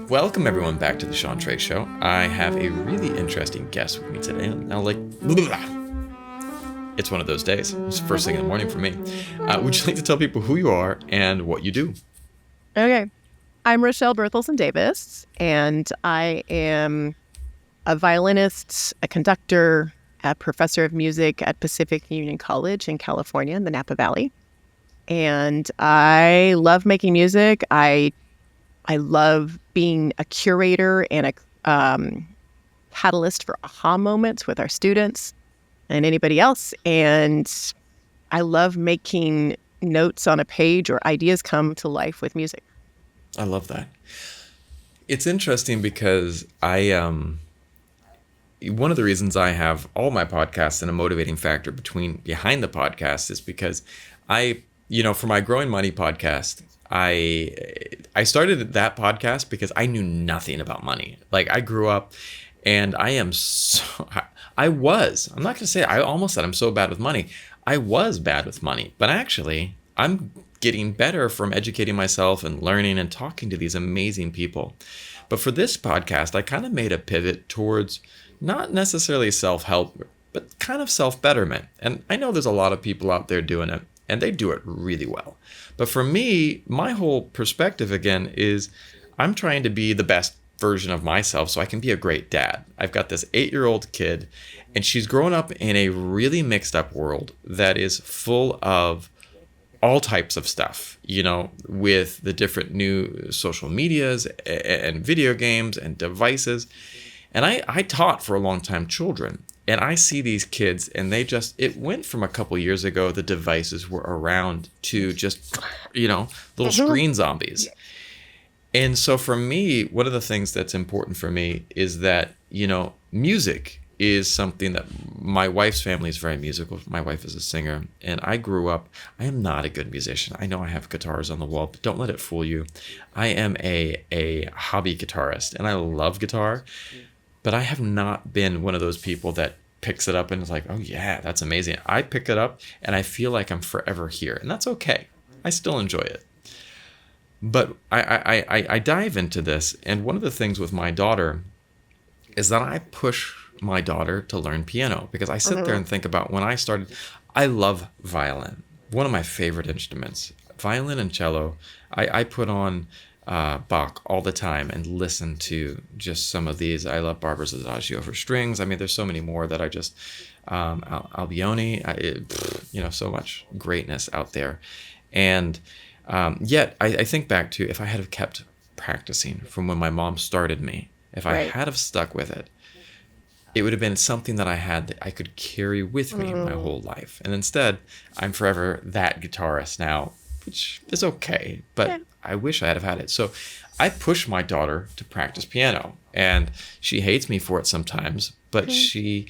Welcome everyone back to the Sean Trey Show. I have a really interesting guest with me today. Now, it's one of those days. It's first thing in the morning for me. Would you like to tell people who you are and what you do? Okay. I'm Rachelle Berthelsen Davis, and I am a violinist, a conductor, a professor of music at Pacific Union College in California in the Napa Valley. And I love making music. I love being a curator and a catalyst for aha moments with our students and anybody else. And I love making notes on a page or ideas come to life with music. I love that. It's interesting because one of the reasons I have all my podcasts and a motivating factor behind the podcast is because for my Growing Money podcast, I started that podcast because I knew nothing about money. Like, I grew up and I'm not going to say, I almost said I'm so bad with money. I was bad with money, but actually I'm getting better from educating myself and learning and talking to these amazing people. But for this podcast, I kind of made a pivot towards not necessarily self-help, but kind of self-betterment. And I know there's a lot of people out there doing it, and they do it really well. But for me, my whole perspective, again, is I'm trying to be the best version of myself so I can be a great dad. I've got this 8-year-old kid, and she's grown up in a really mixed up world that is full of all types of stuff, with the different new social medias and video games and devices. And I taught for a long time children, and I see these kids, and it went from a couple years ago, the devices were around, to just, little screen zombies. And so for me, one of the things that's important for me is that, music is something that my wife's family is very musical. My wife is a singer, and I grew up, I am not a good musician. I know I have guitars on the wall, but don't let it fool you. I am a hobby guitarist, and I love guitar. But I have not been one of those people that picks it up and is like, oh yeah, that's amazing. I pick it up and I feel like I'm forever here. And that's okay. I still enjoy it. But I dive into this. And one of the things with my daughter is that I push my daughter to learn piano, because I sit there and think about when I started. I love violin. One of my favorite instruments. Violin and cello. I put on Bach all the time and listen to just some of these. I love Barber's Adagio for strings. I mean, there's so many more that I just, Albioni, so much greatness out there. And yet I think back to, if I had have kept practicing from when my mom started me, if I had have stuck with it, it would have been something that I could carry with me my whole life. And instead, I'm forever that guitarist now, which is okay, but I wish I had had it. So I push my daughter to practice piano, and she hates me for it sometimes, but she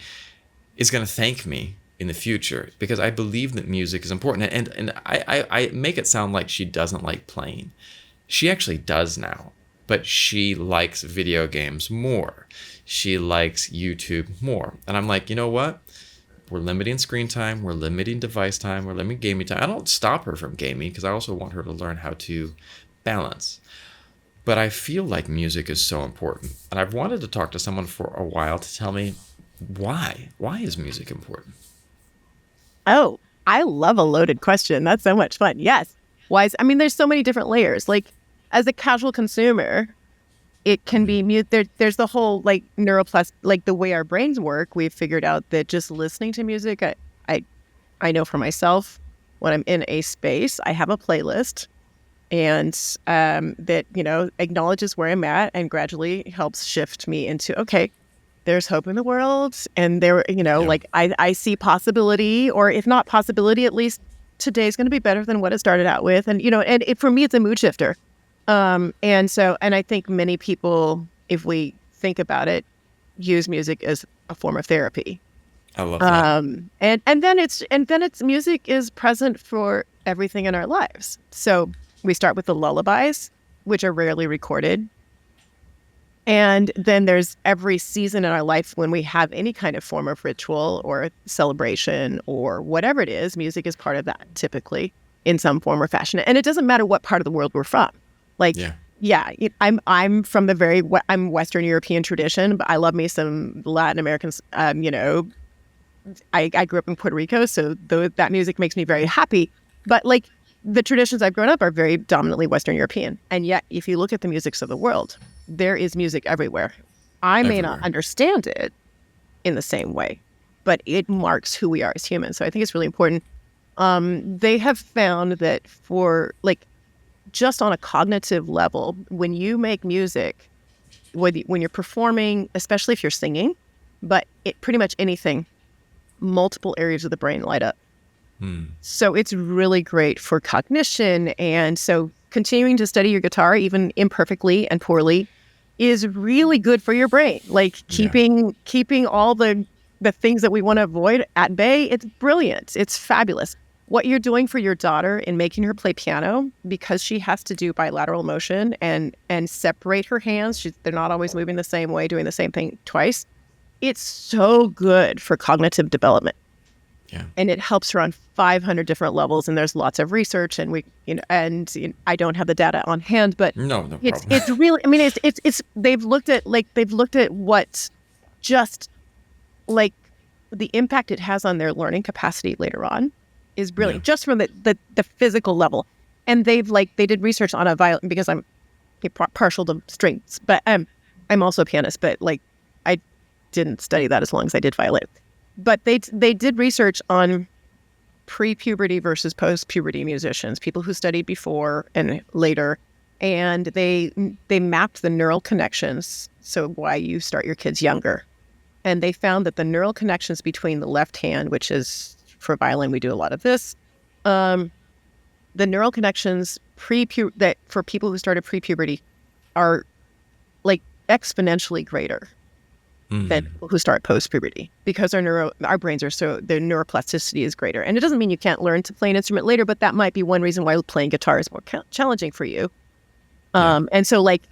is going to thank me in the future, because I believe that music is important. And I make it sound like she doesn't like playing. She actually does now, but she likes video games more. She likes YouTube more. And I'm like, you know what? We're limiting screen time. We're limiting device time. We're limiting gaming time. I don't stop her from gaming, because I also want her to learn how to balance. But I feel like music is so important. And I've wanted to talk to someone for a while to tell me why. Why is music important? Oh, I love a loaded question. That's so much fun. Yes. There's so many different layers. Like, as a casual consumer, it can be mute. There's the whole neuroplasticity, the way our brains work. We've figured out that just listening to music, I know for myself, when I'm in a space, I have a playlist, and that acknowledges where I'm at and gradually helps shift me into, okay, there's hope in the world, and I see possibility, or if not possibility, at least today's going to be better than what it started out with, and for me, it's a mood shifter. And I think many people, if we think about it, use music as a form of therapy. I love that. And then it's music is present for everything in our lives. So we start with the lullabies, which are rarely recorded. And then there's every season in our life when we have any kind of form of ritual or celebration or whatever it is, music is part of that typically in some form or fashion. And it doesn't matter what part of the world we're from. I'm from I'm Western European tradition, but I love me some Latin Americans. I grew up in Puerto Rico, so that music makes me very happy. But like the traditions I've grown up are very dominantly Western European. And yet, if you look at the musics of the world, there is music everywhere. I may not Everywhere. understand it in the same way, but it marks who we are as humans. So I think it's really important. They have found that for like just on a cognitive level, when you make music, when you're performing, especially if you're singing, but pretty much anything, multiple areas of the brain light up. So it's really great for cognition. And so continuing to study your guitar, even imperfectly and poorly, is really good for your brain. Like keeping all the things that we want to avoid at bay. It's brilliant. It's fabulous. What you're doing for your daughter in making her play piano, because she has to do bilateral motion and separate her hands. They're not always moving the same way, doing the same thing twice. It's so good for cognitive development. Yeah. And it helps her on 500 different levels. And there's lots of research, and I don't have the data on hand, but no problem. It's really, I mean, it's they've looked at what just like the impact it has on their learning capacity later on is brilliant, just from the physical level. And they did research on a violin, because I'm partial to strings, but I'm also a pianist, but like I didn't study that as long as I did violin. But they did research on pre-puberty versus post-puberty musicians, people who studied before and later, and they mapped the neural connections, so why you start your kids younger. And they found that the neural connections between the left hand, which is for violin, we do a lot of this, the neural connections that for people who started pre-puberty are like exponentially greater than people who start post-puberty, because our brains are their neuroplasticity is greater. And it doesn't mean you can't learn to play an instrument later, but that might be one reason why playing guitar is more challenging for you. And so like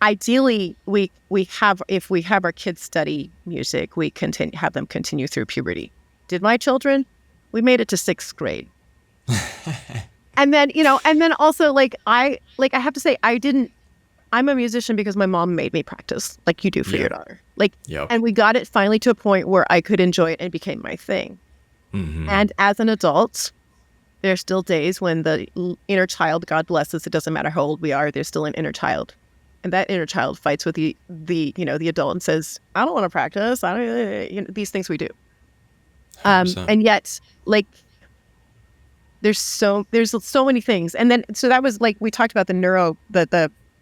ideally if we have our kids study music, we have them continue through puberty. Did my children? We made it to 6th grade. And then also I have to say, I'm a musician because my mom made me practice, like you do for your daughter. And we got it finally to a point where I could enjoy it and it became my thing. And as an adult, there's still days when the inner child, God bless us, it doesn't matter how old we are, there's still an inner child. And that inner child fights with the adult and says, I don't want to practice. These things we do. And yet, like, there's so many things. And then, so that was like, we talked about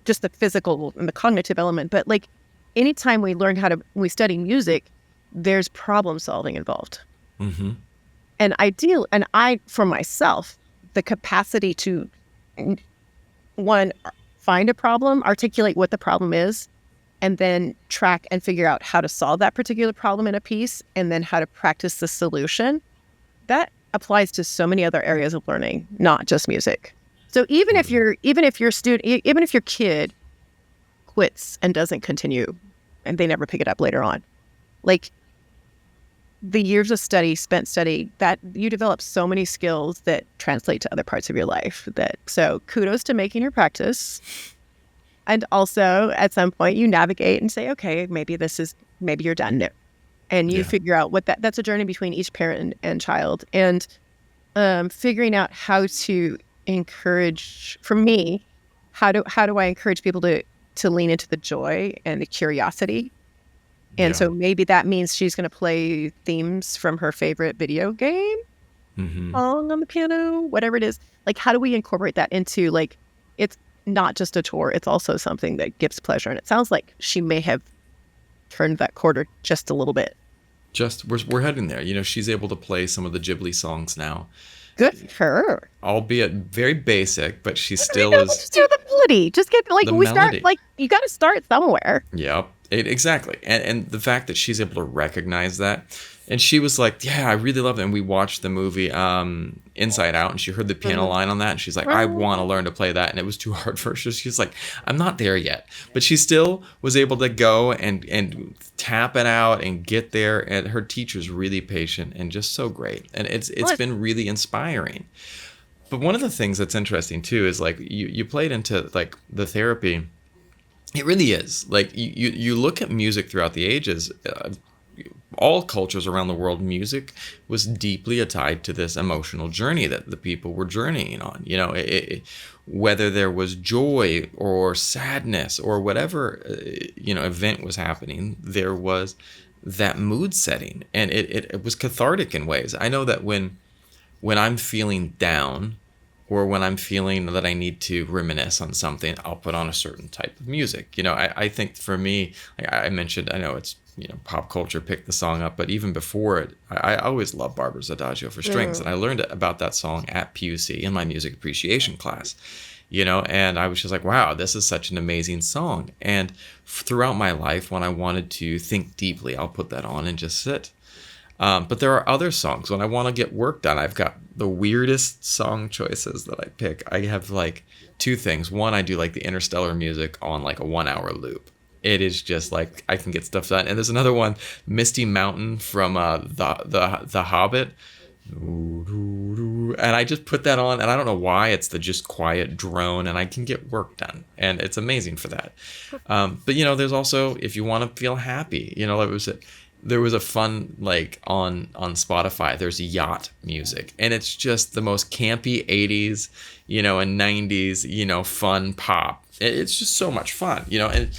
just the physical and the cognitive element, but like anytime we learn when we study music, there's problem solving involved. And for myself, the capacity to find a problem, articulate what the problem is, and then track and figure out how to solve that particular problem in a piece, and then how to practice the solution, that applies to so many other areas of learning, not just music. So even if your kid quits and doesn't continue, and they never pick it up later on, like the years of spent study, that you develop so many skills that translate to other parts of your life. So kudos to making your practice. And also at some point you navigate and say, okay, maybe you're done now. And you figure out that's a journey between each parent and child. And figuring out how to encourage, for me, how do I encourage people to lean into the joy and the curiosity? And so maybe that means she's going to play themes from her favorite video game, song on the piano, whatever it is. Like, how do we incorporate that into, like, it's not just a chore, it's also something that gives pleasure. And it sounds like she may have turned that quarter just a little bit. We're heading there. She's able to play some of the Ghibli songs now. Good for her. Albeit very basic, but she still is. Just do the melody. Just get like we start like you got to start somewhere. Yep. Exactly. And the fact that she's able to recognize that. And she was like, yeah, I really love it. And we watched the movie Inside Out, and she heard the piano line on that. And she's like, I want to learn to play that. And it was too hard for her. So she's like, I'm not there yet. But she still was able to go and tap it out and get there. And her teacher's really patient and just so great. And it's been really inspiring. But one of the things that's interesting, too, is like you played into like the therapy It really is. Like you look at music throughout the ages, all cultures around the world, music was deeply tied to this emotional journey that the people were journeying on. You know, whether there was joy or sadness or whatever, event was happening, there was that mood setting, and it was cathartic in ways. I know that when I'm feeling down, or when I'm feeling that I need to reminisce on something, I'll put on a certain type of music. You know, I think for me, like I mentioned, I know it's, pop culture picked the song up, but even before it, I always loved Barbara's Adagio for strings. And I learned about that song at PUC in my music appreciation class, and I was just like, wow, this is such an amazing song. And throughout my life, when I wanted to think deeply, I'll put that on and just sit. But there are other songs when I want to get work done. I've got the weirdest song choices that I pick. I have like two things. One, I do like the Interstellar music on like a 1 hour loop. It is just like I can get stuff done. And there's another one, Misty Mountain from the Hobbit. And I just put that on, and I don't know why. It's the just quiet drone, and I can get work done, and it's amazing for that. But there's also, if you want to feel happy, there was a fun, like on Spotify, there's yacht music, and it's just the most campy 80s, and 90s, fun pop. It's just so much fun, and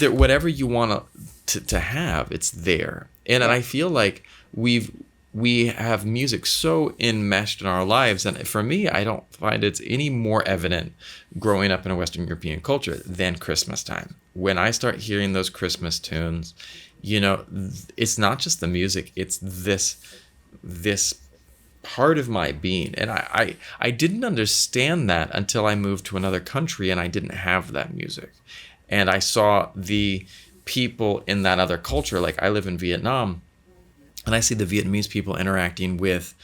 whatever you want to have, it's there. And I feel like we have music so enmeshed in our lives, and for me, I don't find it's any more evident growing up in a Western European culture than Christmas time. When I start hearing those Christmas tunes, it's not just the music, it's this part of my being. And I didn't understand that until I moved to another country and I didn't have that music. And I saw the people in that other culture, like I live in Vietnam, and I see the Vietnamese people interacting with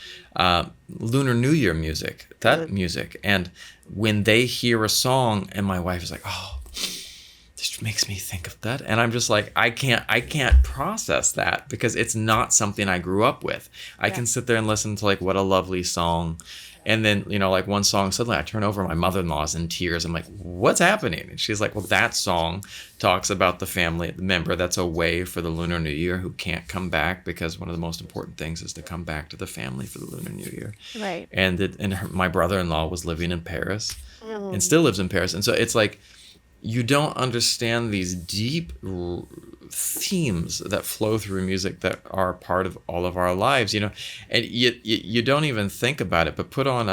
Lunar New Year music, that music. And when they hear a song, and my wife is like, oh, this makes me think of that. And I'm just like, I can't process that because it's not something I grew up with. I can sit there and listen to like, what a lovely song. And then, like one song, suddenly I turn over, my mother-in-law's in tears. I'm like, what's happening? And she's like, well, that song talks about the family member that's away for the Lunar New Year who can't come back, because one of the most important things is to come back to the family for the Lunar New Year. Right. And my brother-in-law was living in Paris and still lives in Paris. And so it's like, you don't understand these deep themes that flow through music that are part of all of our lives, and you don't even think about it. But put on,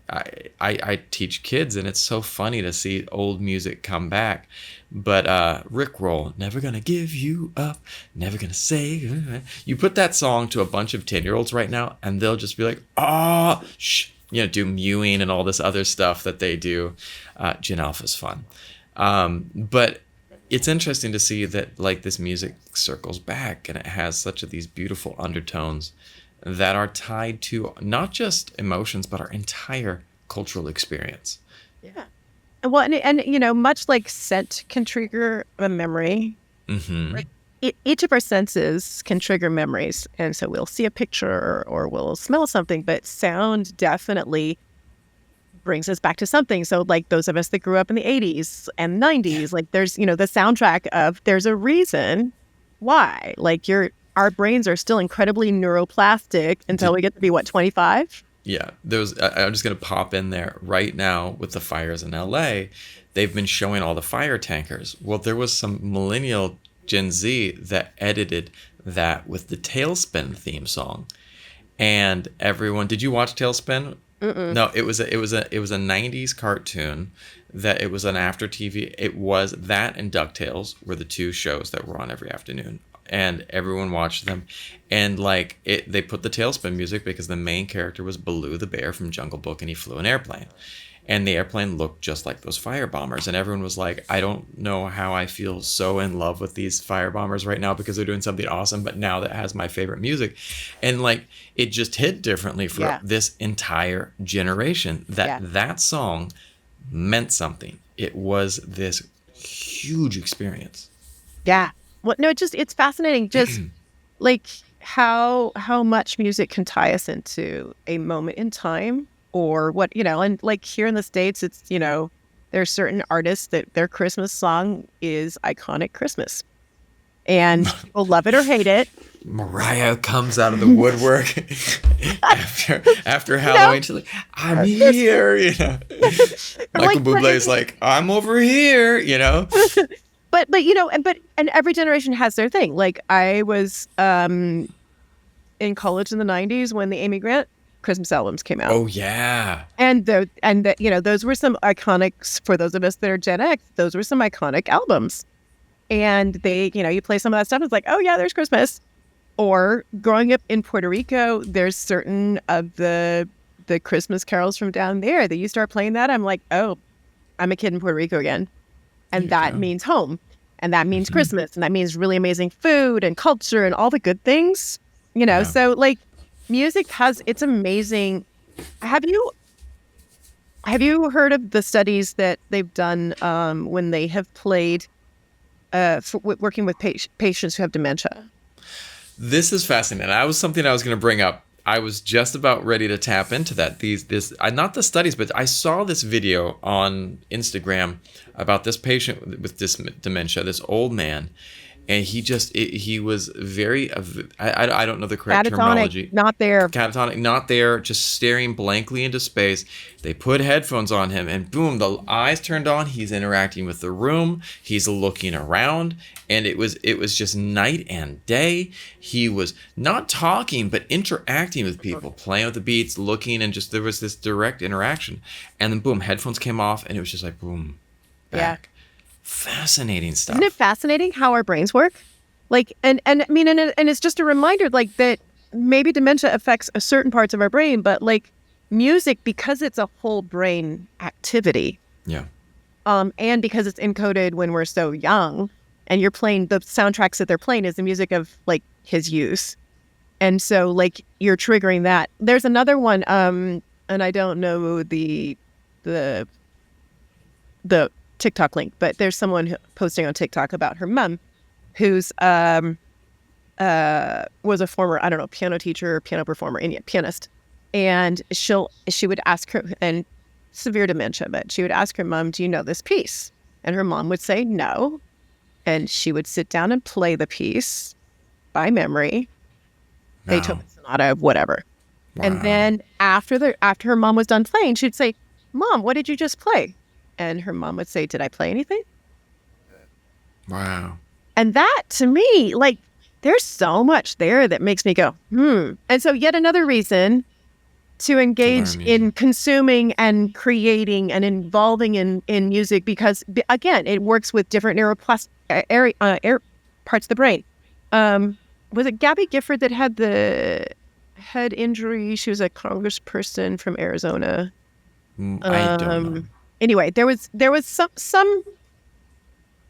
I teach kids, and it's so funny to see old music come back. But Rickroll, never gonna give you up, never gonna say. You put that song to a bunch of 10-year-olds right now, and they'll just be like, shh, do mewing and all this other stuff that they do. Gen Alpha's fun. But it's interesting to see that like this music circles back, and it has such these beautiful undertones that are tied to not just emotions, but our entire cultural experience. Yeah. Well, and much like scent can trigger a memory, each of our senses can trigger memories. And so we'll see a picture or we'll smell something, but sound definitely brings us back to something. So like those of us that grew up in the 80s and 90s, like there's, the soundtrack of, there's a reason why, like our brains are still incredibly neuroplastic until we get to be 25? Yeah, I'm just going to pop in there right now with the fires in LA. They've been showing all the fire tankers. Well, there was some millennial Gen Z that edited that with the Tailspin theme song. And everyone, did you watch Tailspin? Mm-mm. No, it was a 90s cartoon that it was an after TV. It was that and DuckTales were the two shows that were on every afternoon, and everyone watched them. And like they put the Tailspin music because the main character was Baloo the bear from Jungle Book, and he flew an airplane. And the airplane looked just like those firebombers. And everyone was like, I don't know how I feel so in love with these firebombers right now because they're doing something awesome. But now that has my favorite music. And like, it just hit differently for this entire generation. That song meant something. It was this huge experience. Yeah. Well, no, it's fascinating. Just like how much music can tie us into a moment in time. Or what, and like here in the States, it's, there's There are certain artists that their Christmas song is iconic Christmas. And people love it or hate it. Mariah comes out of the woodwork after Halloween. She's like, I'm here, Michael Bublé is like, I'm over here, But every generation has their thing. Like I was in college in the 90s when the Amy Grant Christmas albums came out. Oh yeah. And those were some iconics for those of us that are Gen X. Those were some iconic albums. And they, you play some of that stuff. It's like, oh yeah, there's Christmas. Or growing up in Puerto Rico, there's certain of the Christmas carols from down there that you start playing that. I'm like, oh, I'm a kid in Puerto Rico again. And that means home. And that means Christmas. And that means really amazing food and culture and all the good things, Yeah. So like music it's amazing. Have you heard of the studies that they've done when they have played working with patients who have dementia? This is fascinating. That was something I was going to bring up. I was just about ready to tap into that. Not the studies, but I saw this video on Instagram about this patient with this dementia, this old man, and he was very, I don't know the correct terminology. Not there. Catatonic, not there, just staring blankly into space. They put headphones on him, and boom, the eyes turned on. He's interacting with the room. He's looking around, and it was just night and day. He was not talking, but interacting with people, playing with the beats, looking, and just there was this direct interaction. And then boom, headphones came off, and it was just like boom, back. Yeah. Fascinating stuff. Isn't it fascinating how our brains work? Like, and it's just a reminder, like that maybe dementia affects a certain parts of our brain, but like music, because it's a whole brain activity. Yeah. And because it's encoded when we're so young, and you're playing the soundtracks that they're playing is the music of like his youth, and so like you're triggering that. There's another one, and I don't know the TikTok link, but there's someone posting on TikTok about her mom, who's was a former, I don't know, piano teacher, piano performer, pianist, and she would ask her, and severe dementia, but she would ask her mom, "Do you know this piece?" And her mom would say no, and she would sit down and play the piece by memory. Wow. Beethoven sonata, whatever. Wow. And then after her mom was done playing, she'd say, "Mom, what did you just play?" And her mom would say, "Did I play anything?" Wow. And that, to me, like, there's so much there that makes me go, And so yet another reason to engage in consuming and creating and involving in music, because, again, it works with different neuroplastic parts of the brain. Was it Gabby Gifford that had the head injury? She was a congressperson from Arizona. I don't know. Anyway, there was some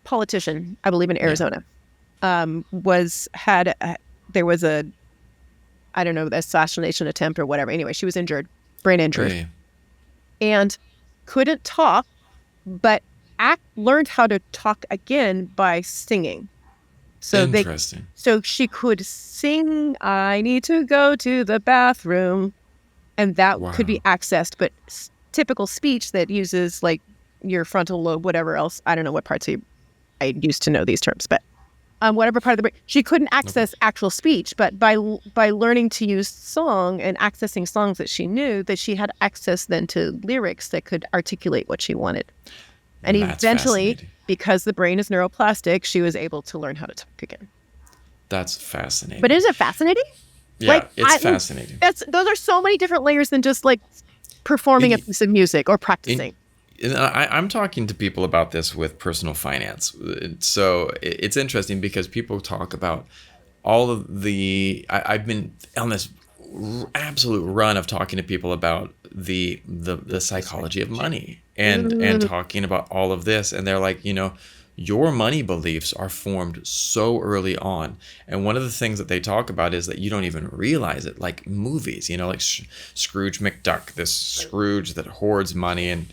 politician, I believe in Arizona, there was a, I don't know, the assassination attempt or whatever. Anyway, she was injured, brain injured, and couldn't talk, but learned how to talk again by singing. So interesting. So she could sing, "I need to go to the bathroom," and that could be accessed, but typical speech that uses like your frontal lobe, whatever else. I don't know what parts I used to know these terms, but whatever part of the brain, she couldn't access actual speech, but by learning to use song and accessing songs that she knew, that she had access then to lyrics that could articulate what she wanted. And eventually, because the brain is neuroplastic, she was able to learn how to talk again. That's fascinating. But isn't it fascinating? Yeah, it's fascinating. Those are so many different layers than just like performing a piece of music or practicing. I'm talking to people about this with personal finance. So it's interesting because people talk about all of I've been on this absolute run of talking to people about the psychology of money and talking about all of this. And they're like, your money beliefs are formed so early on. And one of the things that they talk about is that you don't even realize it, like movies, like Scrooge McDuck, this Scrooge that hoards money, and,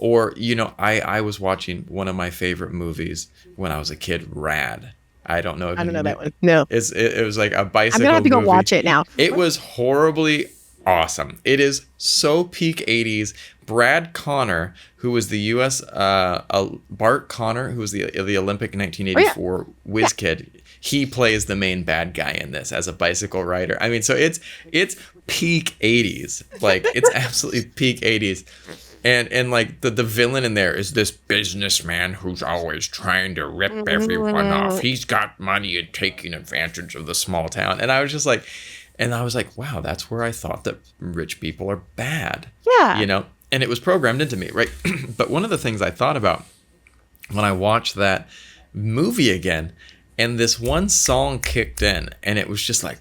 I was watching one of my favorite movies when I was a kid, Rad. I don't know if I don't know that one. No. It was like a bicycle I'm going to have to movie. Go watch it now. It was horribly awesome. It is so peak 80s. Brad Connor, who was the U.S. Bart Connor, who was the Olympic Oh, yeah. 1984 Yeah. whiz kid, he plays the main bad guy in this as a bicycle rider. I mean, so it's peak 80s. Like, it's absolutely peak 80s. And like the villain in there is this businessman who's always trying to rip everyone off. He's got money and taking advantage of the small town. And I was just like, wow, that's where I thought that rich people are bad. Yeah. You know? And it was programmed into me, right? But one of the things I thought about when I watched that movie again, and this one song kicked in, and it was just like,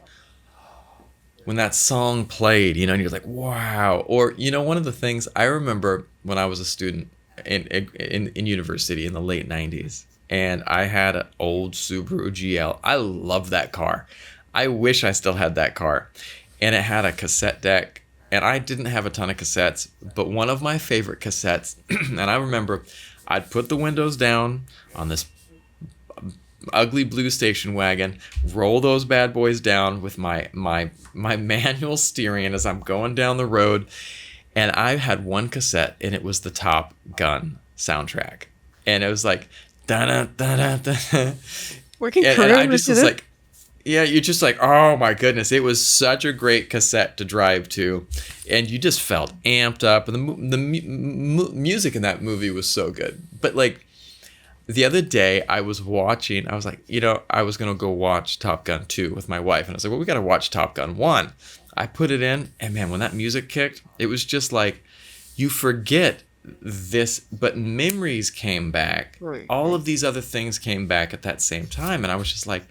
when that song played, you know, and you're like, wow. Or, you know, one of the things I remember when I was a student in university in the late 90s, and I had an old Subaru GL. I love that car. I wish I still had that car. And it had a cassette deck, and I didn't have a ton of cassettes, but one of my favorite cassettes, and I remember I'd put the windows down on this ugly blue station wagon, roll those bad boys down with my manual steering as I'm going down the road, and I had one cassette, and it was the Top Gun soundtrack, and it was like da da da da da, Working and career I just was initiative. like, yeah, you're just like, oh my goodness, it was such a great cassette to drive to, and you just felt amped up, and the music in that movie was so good, but like. The other day, I was like, you know, I was going to go watch Top Gun 2 with my wife. And I was like, well, we got to watch Top Gun 1. I put it in, and man, when that music kicked, it was just like, you forget this, but memories came back. Right. All of these other things came back at that same time. And I was just like,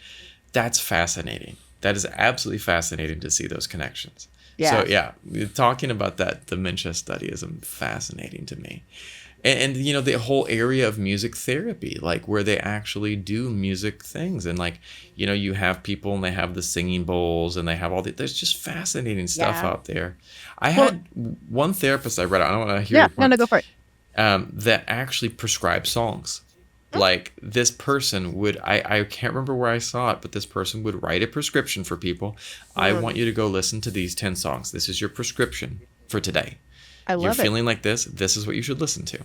that's fascinating. That is absolutely fascinating to see those connections. Yeah. So, yeah, talking about that dementia study is fascinating to me. And you know, the whole area of music therapy, like where they actually do music things, and like, you know, you have people and they have the singing bowls and they have there's just fascinating stuff Yeah. out there. I had one therapist I read, I don't want to hear Yeah. your No, point, go for it. that actually prescribed songs. Like this person would, I can't remember where I saw it, but this person would write a prescription for people. I want you to go listen to these 10 songs. This is your prescription for today. I You're love it. feeling like this is what you should listen to.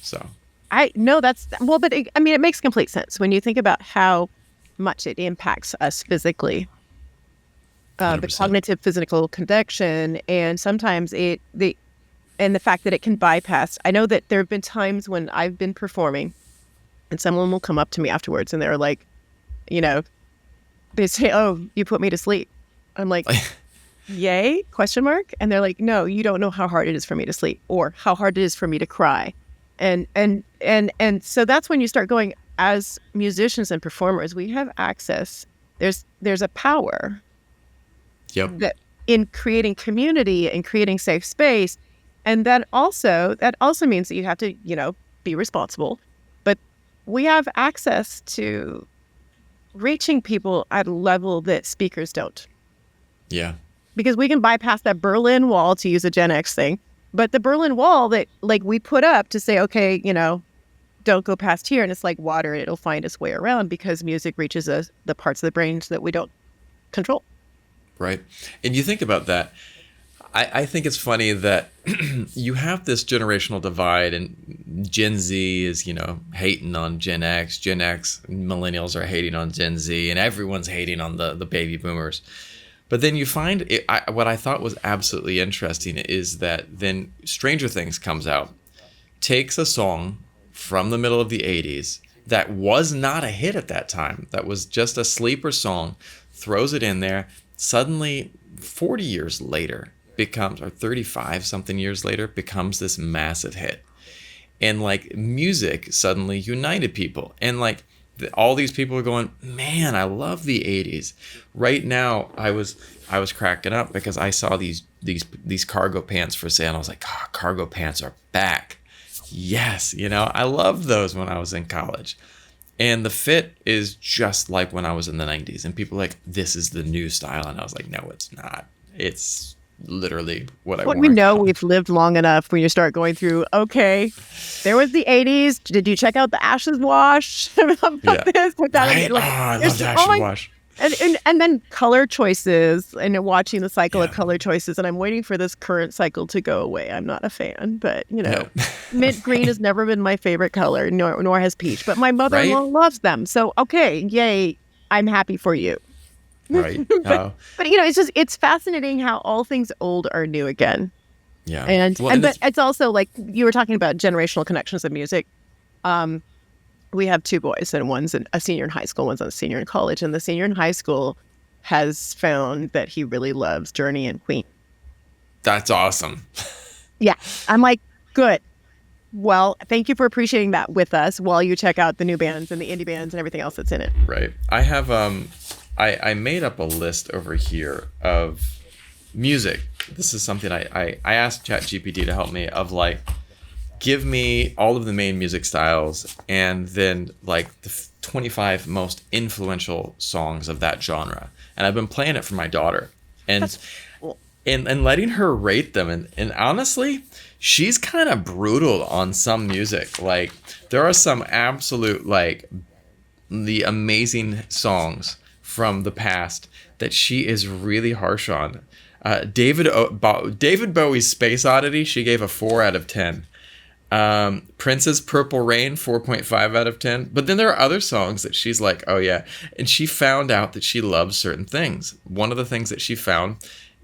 So I know that's well, but I mean, it makes complete sense when you think about how much it impacts us physically. The 100%. cognitive physical connection, and sometimes and the fact that it can bypass. I know that there have been times when I've been performing, and someone will come up to me afterwards, and they're like, you know, they say, "Oh, you put me to sleep." I'm like, "Yay?" Question mark. And they're like, "No, you don't know how hard it is for me to sleep, or how hard it is for me to cry." And so that's when you start going, as musicians and performers, we have access. There's a power Yep. that in creating community and creating safe space, and that also means that you have to, you know, be responsible, but we have access to reaching people at a level that speakers don't, Yeah. because we can bypass that Berlin Wall, to use a Gen X thing. But the Berlin Wall that like we put up to say, okay, you know, don't go past here, and it's like water, it'll find its way around, because music reaches us, the parts of the brains that we don't control. Right. And you think about that. I think it's funny that you have this generational divide, and Gen Z is, you know, hating on Gen X. Gen X, millennials are hating on Gen Z, and everyone's hating on the baby boomers. But then you find what I thought was absolutely interesting is that then Stranger Things comes out, takes a song from the middle of the 80s that was not a hit at that time, that was just a sleeper song, throws it in there, suddenly 40 years later becomes, or 35 something years later, becomes this massive hit. And like music suddenly united people. And like all these people are going, man, I love the 80s. Right now, I was cracking up because I saw these cargo pants for sale. And I was like, oh, cargo pants are back. Yes, you know, I loved those when I was in college. And the fit is just like when I was in the 90s. And people are like, this is the new style. And I was like, no, it's not. It's literally what I Well, wore we in know college. we've lived long enough when you start going through, okay, there was the 80s. Did you check out the Ashes Wash about Yeah. this? With that? Right? Like, Oh, I there's love the oh Acid my, Wash. And then color choices and watching the cycle of Yeah. color choices, and I'm waiting for this current cycle to go away. I'm not a fan, but Yeah. mint green has never been my favorite color, nor has peach. But my mother-in-law Right. loves them, so okay, yay! I'm happy for you. Right. but but it's fascinating how all things old are new again, Yeah. and Well, and and but it's it's also like you were talking about generational connections of music. Um, we have two boys, and one's a senior in high school, one's a senior in college. And the senior in high school has found that he really loves Journey and Queen. that's awesome. Yeah. I'm like, good. Well, thank you for appreciating that with us while you check out the new bands and the indie bands and everything else that's in it. Right. I have I made up a list over here of music. This is something I asked ChatGPT to help me of like give me all of the main music styles and then like the 25 most influential songs of that genre. And I've been playing it for my daughter. And That's cool. and letting her rate them and honestly she's kind of brutal on some music. Like there are some absolute like the amazing songs from the past that she is really harsh on. David Bowie's Space Oddity, she gave a 4 out of 10. Prince's Purple Rain, 4.5 out of 10. But then there are other songs that she's like, oh yeah. And she found out that she loves certain things. One of the things that she found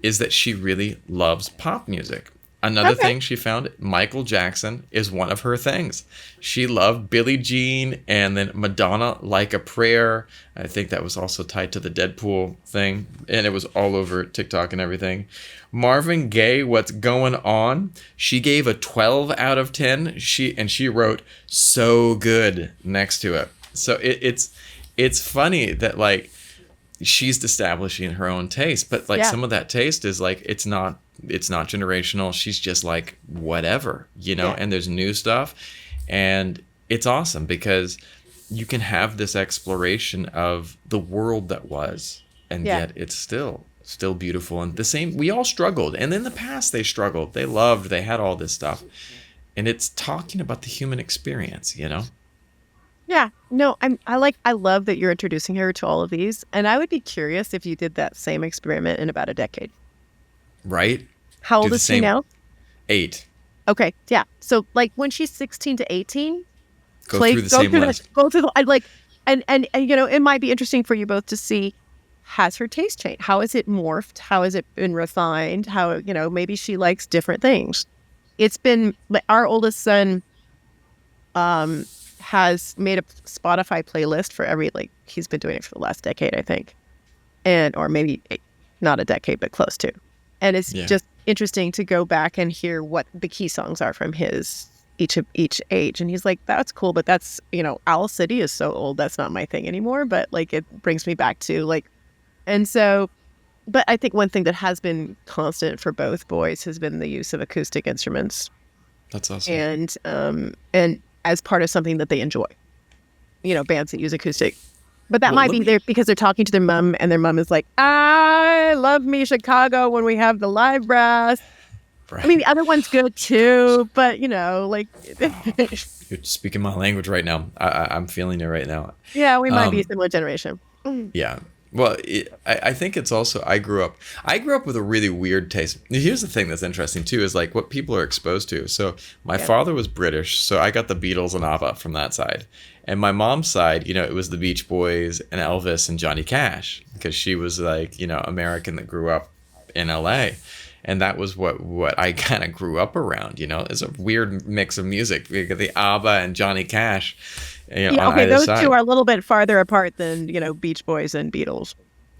is that she really loves pop music. Another Okay. thing she found, Michael Jackson is one of her things. She loved Billie Jean and then Madonna, Like a Prayer. I think that was also tied to the Deadpool thing. And it was all over TikTok and everything. Marvin Gaye, What's Going On? She gave a 12 out of 10. She wrote so good next to it. So it's funny that like she's establishing her own taste, but like Yeah. some of that taste is like it's not generational. She's just like whatever, Yeah. and there's new stuff and it's awesome because you can have this exploration of the world that was and Yeah. yet it's still beautiful and the same. We all struggled and in the past they struggled, they loved, they had all this stuff, and it's talking about the human experience. Yeah. No, I love that you're introducing her to all of these. And I would be curious if you did that same experiment in about a decade. Right. How Do old the is she same. now? 8. Okay. Yeah. So like when she's 16 to 18, Go through the same list. go through the I like and it might be interesting for you both to see, has her taste changed? How has it morphed? How has it been refined? How, maybe she likes different things. It's been like our oldest son has made a Spotify playlist for every, like, he's been doing it for the last decade, I think. Or maybe not a decade, but close to. And it's Yeah. just interesting to go back and hear what the key songs are from each age. And he's like, that's cool, but that's, Owl City is so old, that's not my thing anymore. But like it brings me back to like, and so, but I think one thing that has been constant for both boys has been the use of acoustic instruments, That's awesome. and as part of something that they enjoy. Bands that use acoustic. But that Well, might let be me- there because they're talking to their mom, and their mom is like, I love me Chicago when we have the live brass. Right. I mean, the other one's good too, but like, You're speaking my language right now. I'm feeling it right now. yeah, we might be a similar generation. Yeah. Well, I think it's also I grew up with a really weird taste. Here's the thing that's interesting too is like what people are exposed to. So my father was British, so I got the Beatles and ABBA from that side. And my mom's side, it was the Beach Boys and Elvis and Johnny Cash because she was like, American that grew up in LA. And that was what I kind of grew up around, It's a weird mix of music. We got the ABBA and Johnny Cash, Yeah, on okay, either those side. two are a little bit farther apart than, Beach Boys and Beatles.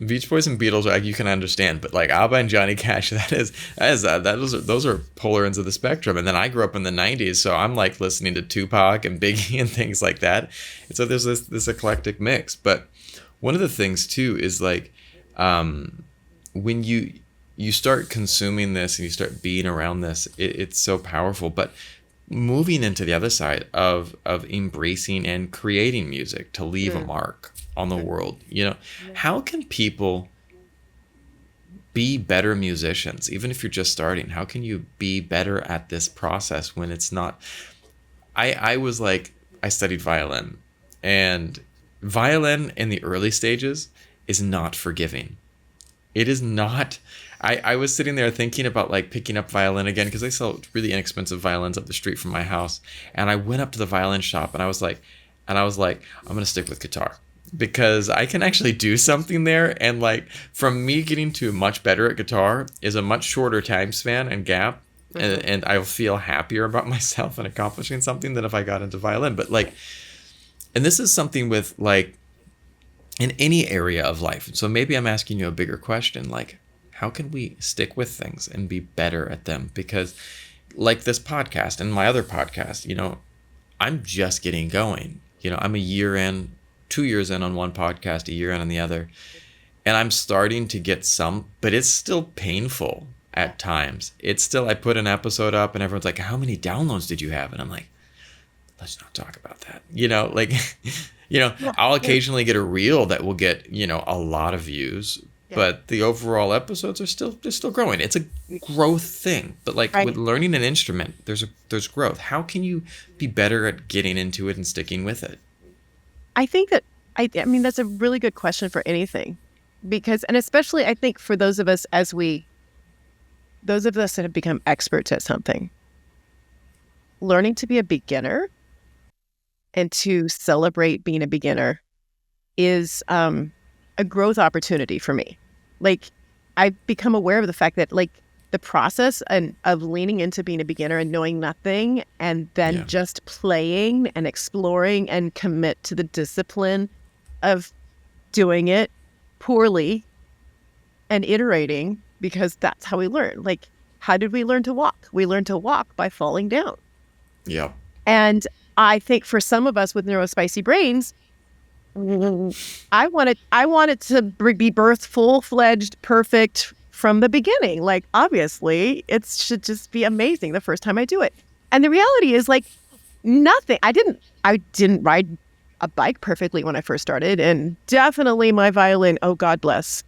Beach Boys and Beatles, you can understand, but like ABBA and Johnny Cash, those are polar ends of the spectrum. And then I grew up in the '90s, so I'm like listening to Tupac and Biggie and things like that. And so there's this eclectic mix. But one of the things too is like when you start consuming this and you start being around this, it's so powerful. But moving into the other side of embracing and creating music to leave a mark on the world, how can people be better musicians even if you're just starting? How can you be better at this process when it's not? I was like, I studied violin, and violin in the early stages is not forgiving. It is not. I was sitting there thinking about like picking up violin again because they sell really inexpensive violins up the street from my house. And I went up to the violin shop and I was like, I'm going to stick with guitar because I can actually do something there. And like from me getting to much better at guitar is a much shorter time span and gap. And I'll feel happier about myself and accomplishing something than if I got into violin. But like, and this is something with like in any area of life. So maybe I'm asking you a bigger question, like, how can we stick with things and be better at them? Because like this podcast and my other podcast, you know, I'm just getting going. You know, I'm a year in, 2 years in on one podcast, a year in on the other. And I'm starting to get some, but it's still painful at times. It's still, I put an episode up and everyone's like, how many downloads did you have? And I'm like, let's not talk about that. You know, like, you know, I'll occasionally get a reel that will get, you know, a lot of views, but the overall episodes are they're still growing. It's a growth thing. But like with learning an instrument, there's growth. How can you be better at getting into it and sticking with it? I think that, I mean, that's a really good question for anything because, and especially I think for those of us that have become experts at something, learning to be a beginner and to celebrate being a beginner is a growth opportunity for me. Like I've become aware of the fact that like the process of leaning into being a beginner and knowing nothing and then just playing and exploring and commit to the discipline of doing it poorly and iterating, because that's how we learn. Like, how did we learn to walk? We learned to walk by falling down. Yeah. And I think for some of us with neurospicy brains, I wanted to be birthed full-fledged, perfect from the beginning. Like, obviously, it should just be amazing the first time I do it. And the reality is, like, nothing. I didn't ride a bike perfectly when I first started, and definitely my violin. Oh, God bless.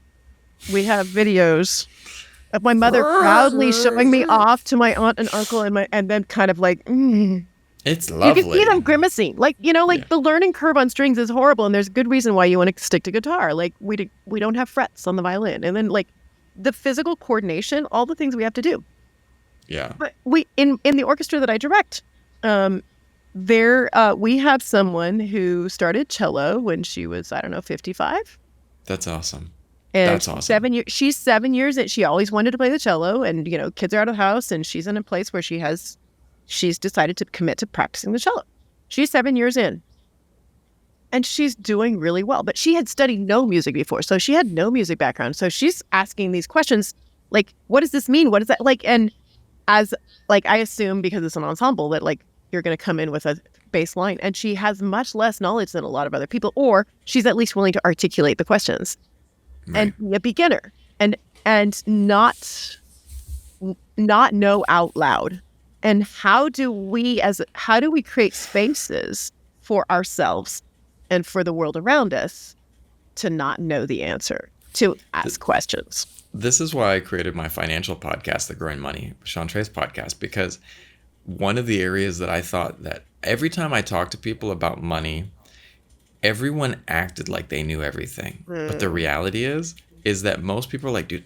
We have videos of my mother proudly showing me off to my aunt and uncle, and then kind of like. It's lovely. You can see them grimacing. Like, you know, like the learning curve on strings is horrible, and there's good reason why you want to stick to guitar. Like, we don't have frets on the violin. And then, like, the physical coordination, all the things we have to do. Yeah. But we, in the orchestra that I direct, we have someone who started cello when she was, I don't know, 55. That's awesome. And that's awesome. She's 7 years in. She always wanted to play the cello, and, you know, kids are out of the house, and she's in a place where she's decided to commit to practicing the cello. She's 7 years in. And she's doing really well. But she had studied no music before, so she had no music background. So she's asking these questions, like, what does this mean? What is that? Like, and as, like, I assume because it's an ensemble that, like, you're going to come in with a bass line. And she has much less knowledge than a lot of other people, or she's at least willing to articulate the questions and be a beginner and not know out loud. And how do we create spaces for ourselves and for the world around us to not know the answer, to ask questions? This is why I created my financial podcast, The Growing Money, Chantray's podcast, because one of the areas that I thought that every time I talked to people about money, everyone acted like they knew everything. But the reality is that most people are like, dude,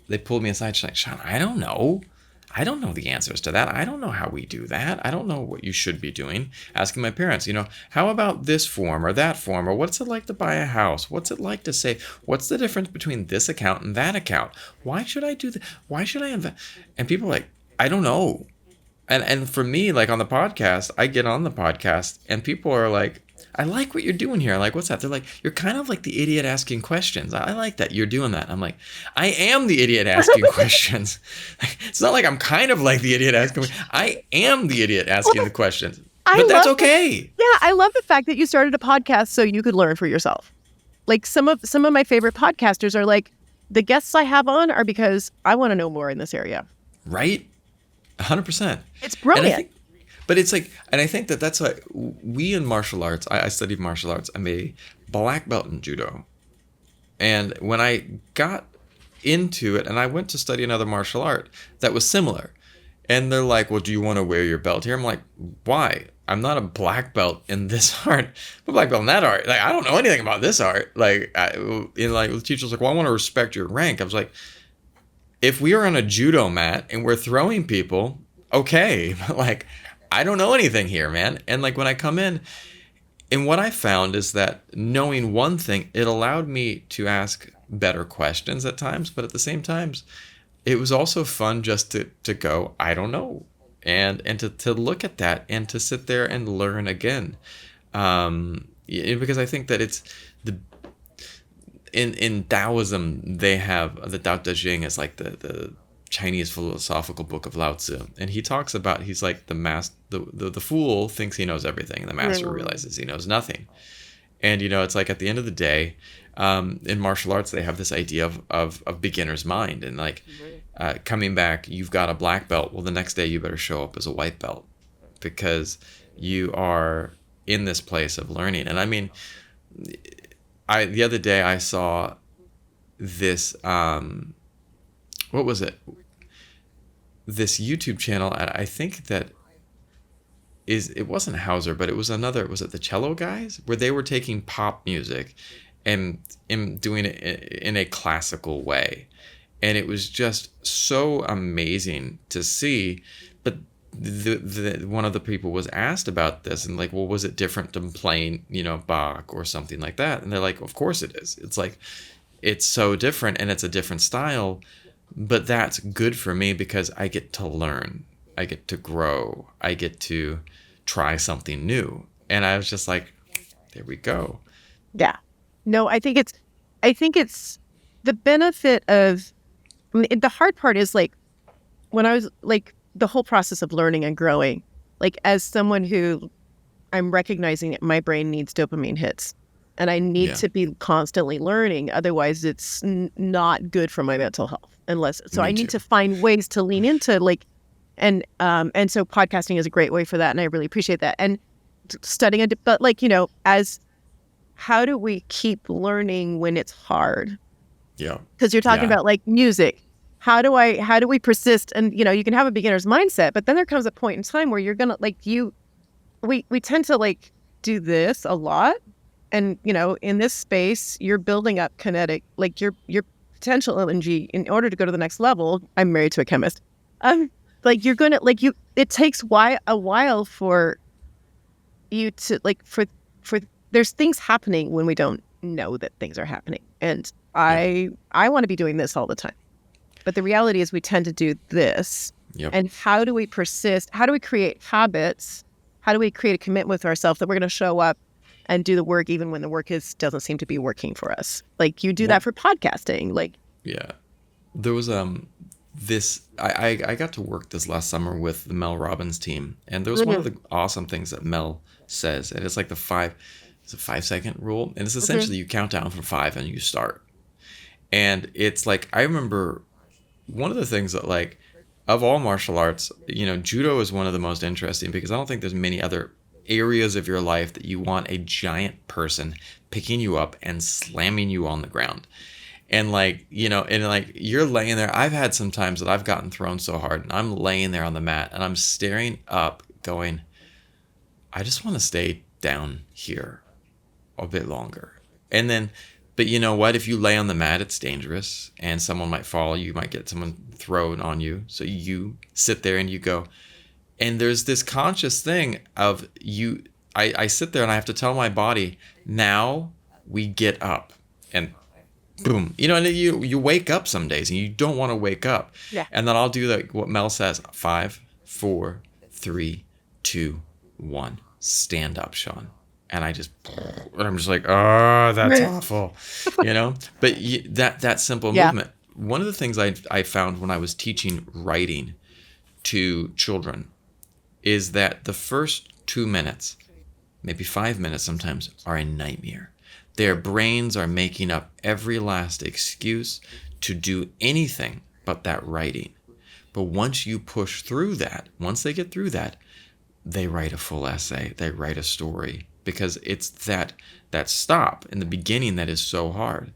they pulled me aside. She's like, Sean, I don't know. I don't know the answers to that. I don't know how we do that. I don't know what you should be doing. Asking my parents, you know, how about this form or that form? Or what's it like to buy a house? What's it like to say, what's the difference between this account and that account? Why should I do that? Why should I invest? And people are like, I don't know. And for me, like on the podcast, I get on the podcast and people are like, I like what you're doing here. I'm like, what's that? They're like, you're kind of like the idiot asking questions. I like that you're doing that. I'm like, I am the idiot asking questions. It's not like I'm kind of like the idiot asking. I am the idiot asking the questions. But that's okay. I love the fact that you started a podcast so you could learn for yourself. Like some of my favorite podcasters are like, the guests I have on are because I want to know more in this area. Right? 100%. It's brilliant. But it's like, and I think that's why we in martial arts, I studied martial arts. I'm a black belt in judo. And when I got into it and I went to study another martial art that was similar, and they're like, well, do you want to wear your belt here? I'm like, why? I'm not a black belt in this art. I'm a black belt in that art. Like, I don't know anything about this art. Like, the teacher's like, well, I want to respect your rank. I was like, if we are on a judo mat and we're throwing people, okay. But like, I don't know anything here, man. And like, when I come in, and what I found is that knowing one thing, it allowed me to ask better questions at times, but at the same times, it was also fun just to go, I don't know. And to look at that and to sit there and learn again. Because I think that it's the in Taoism, they have the Tao Te Ching is like the Chinese philosophical book of Lao Tzu, and he talks about, he's like the fool thinks he knows everything, and the master realizes he knows nothing. And it's like at the end of the day, in martial arts, they have this idea of beginner's mind, and like coming back, you've got a black belt. Well, the next day you better show up as a white belt, because you are in this place of learning. And I mean, the other day I saw this what was it? This YouTube channel, I think that it wasn't Hauser, but it was it the Cello Guys, where they were taking pop music and doing it in a classical way. And it was just so amazing to see. But one of the people was asked about this, and like, well, was it different than playing, Bach or something like that? And they're like, of course it is. It's like, it's so different, and it's a different style, but that's good for me because I get to learn, I get to grow, I get to try something new. And I was just like, there we go. Yeah. No, I think it's the benefit of, the hard part is like, when I was like, the whole process of learning and growing, like as someone who, I'm recognizing that my brain needs dopamine hits, and I need to be constantly learning. Otherwise it's not good for my mental health I need to find ways to lean into like, and so podcasting is a great way for that. And I really appreciate that. And studying it, but like, as how do we keep learning when it's hard? Yeah. Because you're talking about like music. How do we persist? And, you can have a beginner's mindset, but then there comes a point in time where you're going to like, we tend to like do this a lot. And, in this space, you're building up kinetic, like your potential energy in order to go to the next level. I'm married to a chemist. Like you're going to like it takes a while for you to like, for there's things happening when we don't know that things are happening. And I want to be doing this all the time. But the reality is we tend to do this. Yep. And how do we persist? How do we create habits? How do we create a commitment with ourselves that we're going to show up and do the work even when the work doesn't seem to be working for us? Like you do that for podcasting. Like, yeah, there was this I got to work this last summer with the Mel Robbins team, and there was one of the awesome things that Mel says, and it's like it's a 5-second rule, and it's essentially you count down from 5 and you start. And it's like, I remember one of the things that like, of all martial arts, judo is one of the most interesting, because I don't think there's many other areas of your life that you want a giant person picking you up and slamming you on the ground. And like, and like you're laying there. I've had some times that I've gotten thrown so hard, and I'm laying there on the mat and I'm staring up going, I just want to stay down here a bit longer. And then, but you know what? If you lay on the mat, it's dangerous, and someone might fall. You might get someone thrown on you. So you sit there and you go, and there's this conscious thing of you. I sit there and I have to tell my body, now we get up, and boom, and you wake up some days and you don't want to wake up. Yeah. And then I'll do like what Mel says, 5, 4, 3, 2, 1, stand up, Sean. And I'm just like, oh, that's awful, But that simple movement. One of the things I found when I was teaching writing to children is that the first 2 minutes, maybe 5 minutes sometimes, are a nightmare. Their brains are making up every last excuse to do anything but that writing. But once you push through that, once they get through that, they write a full essay, they write a story. Because it's that stop in the beginning that is so hard.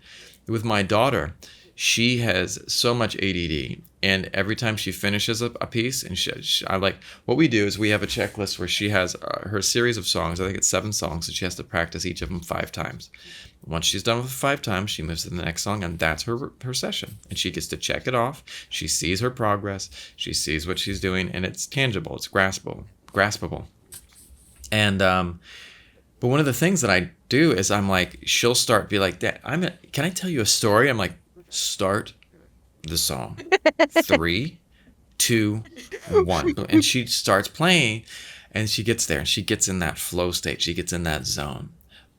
With my daughter, she has so much ADD, And every time she finishes a piece, and I like, what we do is we have a checklist where she has her series of songs. I think it's 7 songs, and she has to practice each of them 5 times. Once she's done with it 5 times, she moves to the next song, and that's her session. And she gets to check it off. She sees her progress. She sees what she's doing, and it's tangible. It's graspable. And but one of the things that I do is I'm like, she'll be like, Dad, can I tell you a story? I'm like, start the song. 3, 2, 1. And she starts playing, and she gets there, and she gets in that flow state. She gets in that zone.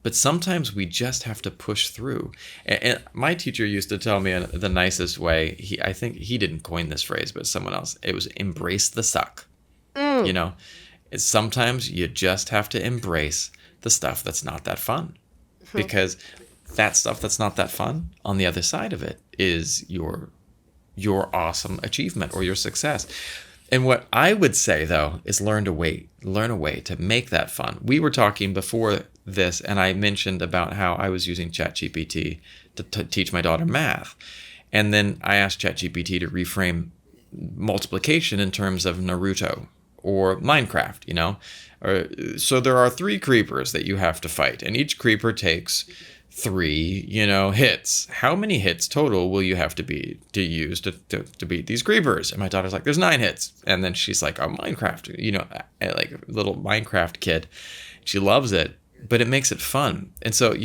But sometimes we just have to push through. And my teacher used to tell me in the nicest way, I think he didn't coin this phrase, but someone else, it was embrace the suck. You know, sometimes you just have to embrace the stuff that's not that fun. Because that stuff that's not that fun, on the other side of it is your awesome achievement or your success. And what I would say, though, is learn a way to make that fun. We were talking before this, and I mentioned about how I was using ChatGPT to teach my daughter math. And then I asked ChatGPT to reframe multiplication in terms of Naruto or Minecraft, you know? So there are 3 creepers that you have to fight, and each creeper takes 3, hits. How many hits total will you have to use to beat these creepers? And my daughter's like, there's 9 hits. And then she's like, oh, Minecraft, like a little Minecraft kid. She loves it, but it makes it fun. And so,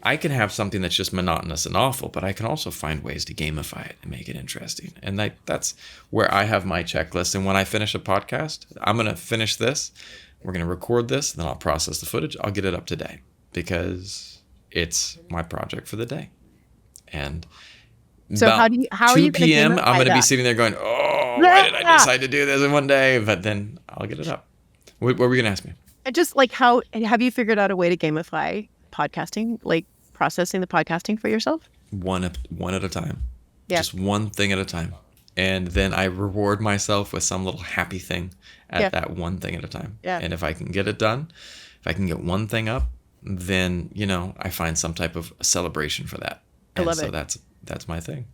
I can have something that's just monotonous and awful, but I can also find ways to gamify it and make it interesting. And that's where I have my checklist. And when I finish a podcast, I'm going to finish this. We're going to record this, then I'll process the footage. I'll get it up today because it's my project for the day. And so how are you going to 2 p.m. I'm going to be sitting there going, oh, why did I decide to do this in one day? But then I'll get it up. What were you going to ask me? Just like, how have you figured out a way to gamify podcasting, like processing the podcasting for yourself? One at a time. Yeah. Just one thing at a time. And then I reward myself with some little happy thing at that one thing at a time. Yeah. And if I can get it done, if I can get one thing up, then, I find some type of celebration for that. I love it. So that's my thing.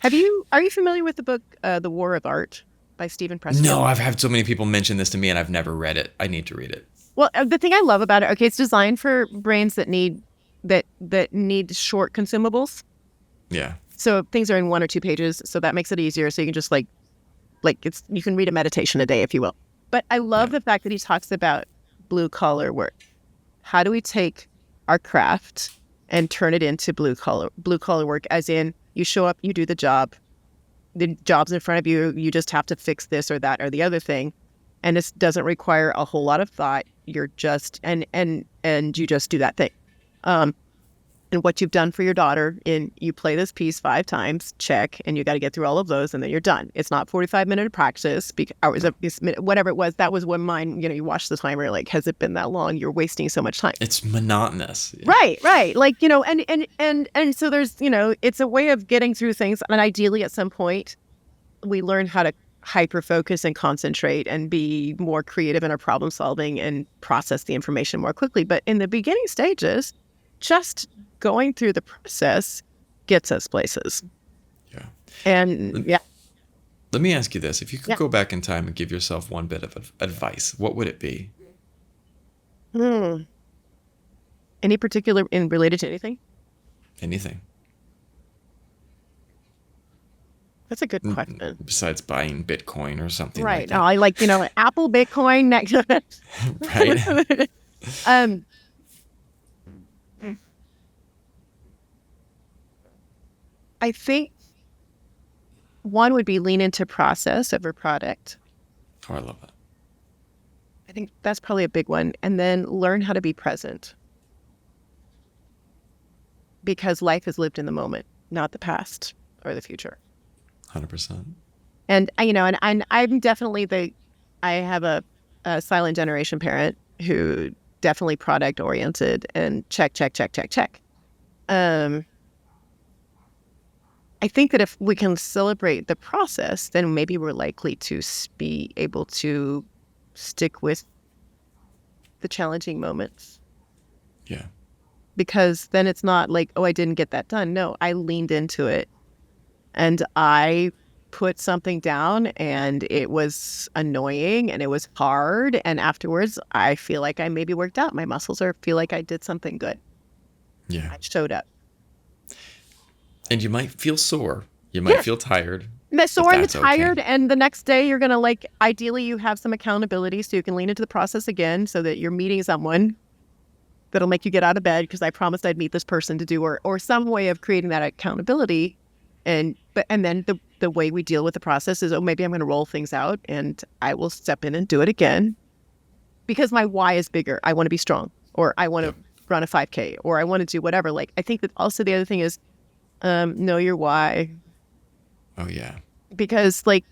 Are you familiar with the book, The War of Art by Stephen Pressfield? No, I've had so many people mention this to me and I've never read it. I need to read it. Well, the thing I love about it, it's designed for brains that need short consumables. Yeah. So things are in 1 or 2 pages, so that makes it easier. So you can just you can read a meditation a day, if you will. But I love the fact that he talks about blue collar work. How do we take our craft and turn it into blue collar work? As in, you show up, you do the job's in front of you. You just have to fix this or that or the other thing, and this doesn't require a whole lot of thought. You're just and you just do that thing. And what you've done for your daughter you play this piece 5 times, check, and you got to get through all of those, and then you're done. It's not 45-minute practice, whatever it was. That was when mine, you watch the timer, like, has it been that long? You're wasting so much time. It's monotonous. Right. Like, and so there's, it's a way of getting through things. And ideally at some point we learn how to hyper-focus and concentrate and be more creative in our problem solving and process the information more quickly. But in the beginning stages, just going through the process gets us places. Yeah. And let me ask you this. If you could go back in time and give yourself one bit of advice, what would it be? Any particular related to anything? Anything. That's a good question. Besides buying Bitcoin or something right. like that. No, I like, Apple, Bitcoin, next. Right. I think one would be lean into process over product. Oh, I love that. I think that's probably a big one. And then learn how to be present. Because life is lived in the moment, not the past or the future. 100%. And, and I'm definitely I have a silent generation parent who definitely product oriented and check. I think that if we can celebrate the process, then maybe we're likely to be able to stick with the challenging moments. Yeah. Because then it's not like, oh, I didn't get that done. No, I leaned into it and I put something down and it was annoying and it was hard. And afterwards, I feel like I maybe worked out my muscles or feel like I did something good. Yeah. I showed up. And you might feel sore. You might feel tired. Sore and that's tired. okay. And the next day, you're going to like, ideally, you have some accountability so you can lean into the process again so that you're meeting someone that'll make you get out of bed because I promised I'd meet this person to do, or some way of creating that accountability. And then the way we deal with the process is, maybe I'm going to roll things out and I will step in and do it again because my why is bigger. I want to be strong, or I want to run a 5K, or I want to do whatever. Like, I think that also the other thing is know your why. Oh, yeah. Because like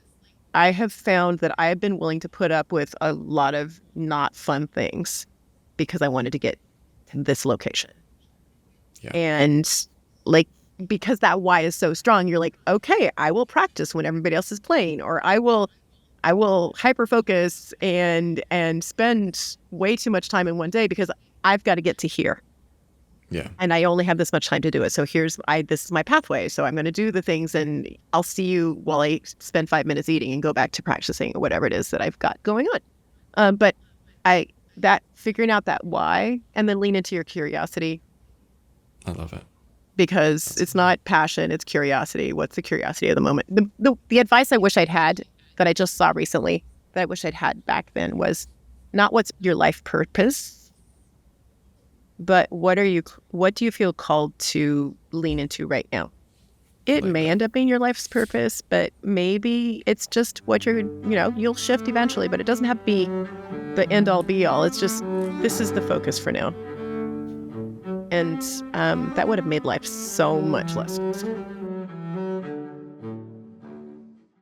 I have found that I've been willing to put up with a lot of not fun things because I wanted to get to this location. Yeah. And like, because that why is so strong, you're like, okay, I will practice when everybody else is playing, or I will hyper focus and spend way too much time in one day because I've got to get to here. Yeah. And I only have this much time to do it. So this is my pathway. So I'm going to do the things and I'll see you while I spend 5 minutes eating and go back to practicing or whatever it is that I've got going on. But figuring out that why and then lean into your curiosity. I love it. Because it's not passion, it's curiosity. What's the curiosity of the moment? The advice I wish I'd had that I just saw recently that I wish I'd had back then was not what's your life purpose, but what do you feel called to lean into right now? It may end up being your life's purpose, but maybe it's just what you'll shift eventually, but it doesn't have to be the end all be all. It's just, this is the focus for now. And that would have made life so much less stressful.